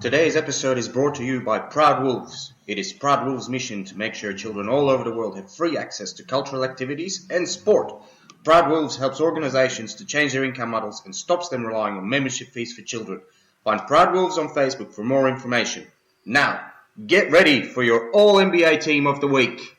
Today's episode is brought to you by Proud Wolves. It is Proud Wolves' mission to make sure children all over the world have free access to cultural activities and sport. Proud Wolves helps organizations to change their income models and stops them relying on membership fees for children. Find Proud Wolves on Facebook for more information. Now, get ready for your All-NBA Team of the Week.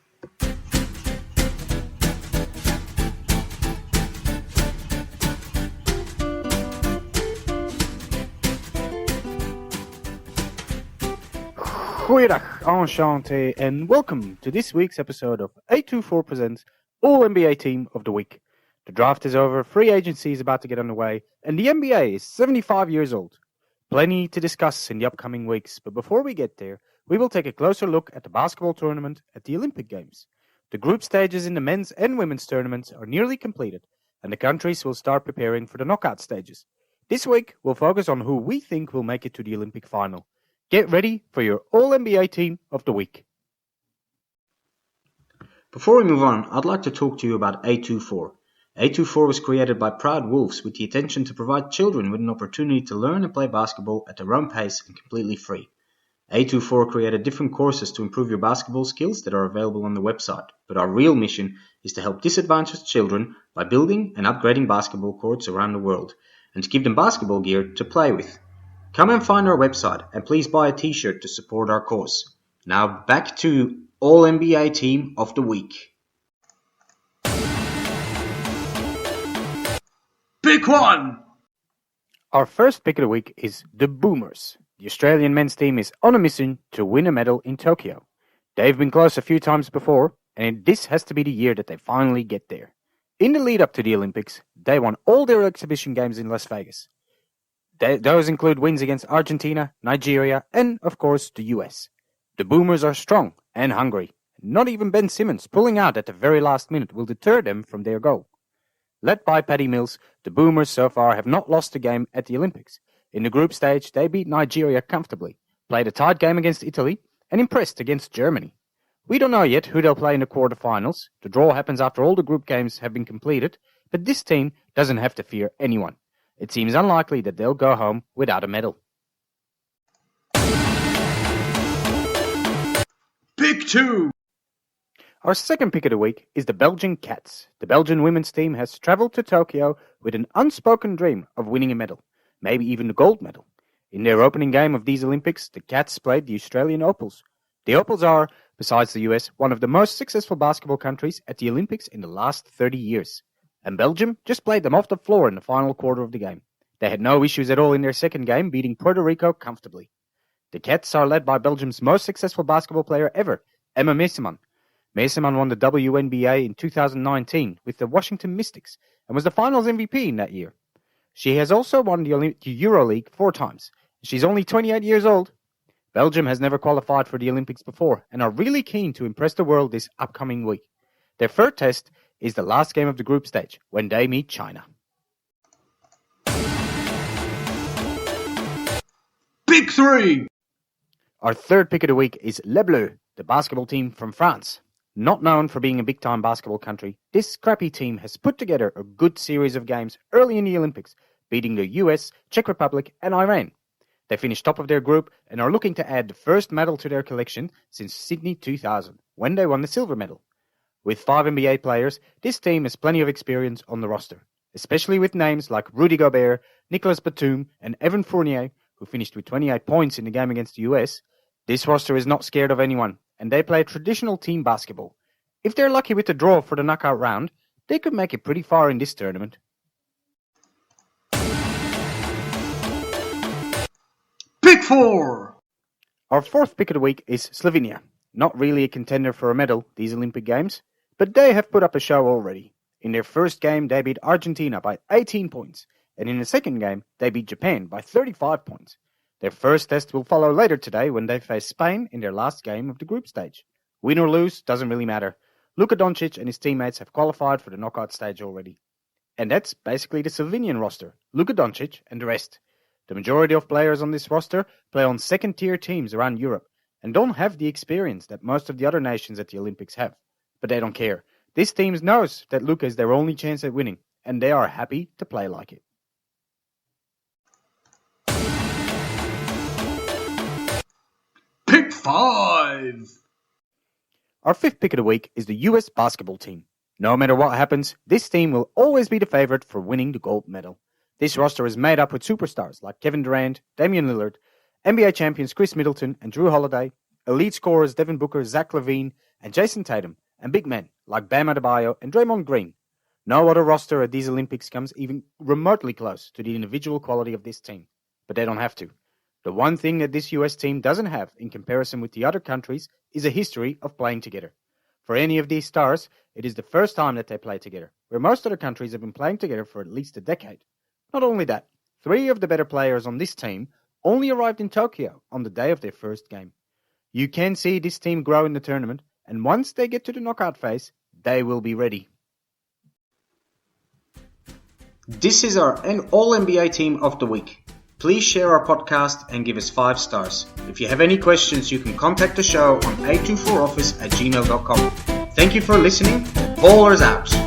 Goeiedag, enchantée, and welcome to this week's episode of A24 Presents All-NBA Team of the Week. The draft is over, free agency is about to get underway, and the NBA is 75 years old. Plenty to discuss in the upcoming weeks, but before we get there, we will take a closer look at the basketball tournament at the Olympic Games. The group stages in the men's and women's tournaments are nearly completed, and the countries will start preparing for the knockout stages. This week, we'll focus on who we think will make it to the Olympic final. Get ready for your All-NBA Team of the Week. Before we move on, I'd like to talk to you about A24. A24 was created by Proud Wolves with the intention to provide children with an opportunity to learn and play basketball at their own pace and completely free. A24 created different courses to improve your basketball skills that are available on the website, but our real mission is to help disadvantaged children by building and upgrading basketball courts around the world, and to give them basketball gear to play with. Come and find our website and please buy a t-shirt to support our cause. Now back to All-NBA Team of the Week. Pick one! Our first pick of the week is the Boomers. The Australian men's team is on a mission to win a medal in Tokyo. They've been close a few times before, and this has to be the year that they finally get there. In the lead up to the Olympics, they won all their exhibition games in Las Vegas. Those include wins against Argentina, Nigeria, and, of course, the US. The Boomers are strong and hungry. Not even Ben Simmons pulling out at the very last minute will deter them from their goal. Led by Patty Mills, the Boomers so far have not lost a game at the Olympics. In the group stage, they beat Nigeria comfortably, played a tight game against Italy, and impressed against Germany. We don't know yet who they'll play in the quarterfinals. The draw happens after all the group games have been completed, but this team doesn't have to fear anyone. It seems unlikely that they'll go home without a medal. Pick two! Our second pick of the week is the Belgian Cats. The Belgian women's team has travelled to Tokyo with an unspoken dream of winning a medal, maybe even the gold medal. In their opening game of these Olympics, the Cats played the Australian Opals. The Opals are, besides the US, one of the most successful basketball countries at the Olympics in the last 30 years. And Belgium just played them off the floor in the final quarter of the game. They had no issues at all in their second game, beating Puerto Rico comfortably. The Cats are led by Belgium's most successful basketball player ever, Emma Meeseman. Meeseman won the WNBA in 2019 with the Washington Mystics and was the finals MVP in that year. She has also won the EuroLeague 4 times. She's only 28 years old. Belgium has never qualified for the Olympics before and are really keen to impress the world this upcoming week. Their third test is the last game of the group stage, when they meet China. Pick three! Our third pick of the week is Les Bleus, the basketball team from France. Not known for being a big-time basketball country, this scrappy team has put together a good series of games early in the Olympics, beating the US, Czech Republic, and Iran. They finished top of their group and are looking to add the first medal to their collection since Sydney 2000, when they won the silver medal. With 5 NBA players, this team has plenty of experience on the roster, especially with names like Rudy Gobert, Nicolas Batum, and Evan Fournier, who finished with 28 points in the game against the US. This roster is not scared of anyone, and they play traditional team basketball. If they're lucky with the draw for the knockout round, they could make it pretty far in this tournament. Pick four! Our fourth pick of the week is Slovenia. Not really a contender for a medal, these Olympic Games, but they have put up a show already. In their first game, they beat Argentina by 18 points, and in the second game, they beat Japan by 35 points. Their first test will follow later today when they face Spain in their last game of the group stage. Win or lose, doesn't really matter. Luka Doncic and his teammates have qualified for the knockout stage already. And that's basically the Slovenian roster, Luka Doncic and the rest. The majority of players on this roster play on second-tier teams around Europe and don't have the experience that most of the other nations at the Olympics have. But they don't care. This team knows that Luka is their only chance at winning, and they are happy to play like it. 5! Our fifth pick of the week is the US basketball team. No matter what happens, this team will always be the favorite for winning the gold medal. This roster is made up with superstars like Kevin Durant, Damian Lillard, NBA champions Chris Middleton and Drew Holiday, elite scorers Devin Booker, Zach LaVine, and Jason Tatum, and big men like Bam Adebayo and Draymond Green. No other roster at these Olympics comes even remotely close to the individual quality of this team, but they don't have to. The one thing that this US team doesn't have in comparison with the other countries is a history of playing together. For any of these stars, it is the first time that they play together, where most other countries have been playing together for at least a decade. Not only that, 3 of the better players on this team only arrived in Tokyo on the day of their first game. You can see this team grow in the tournament, and once they get to the knockout phase, they will be ready. This is our All-NBA team of the week. Please share our podcast and give us 5 stars. If you have any questions, you can contact the show on a24office@gmail.com. Thank you for listening. Ballers out!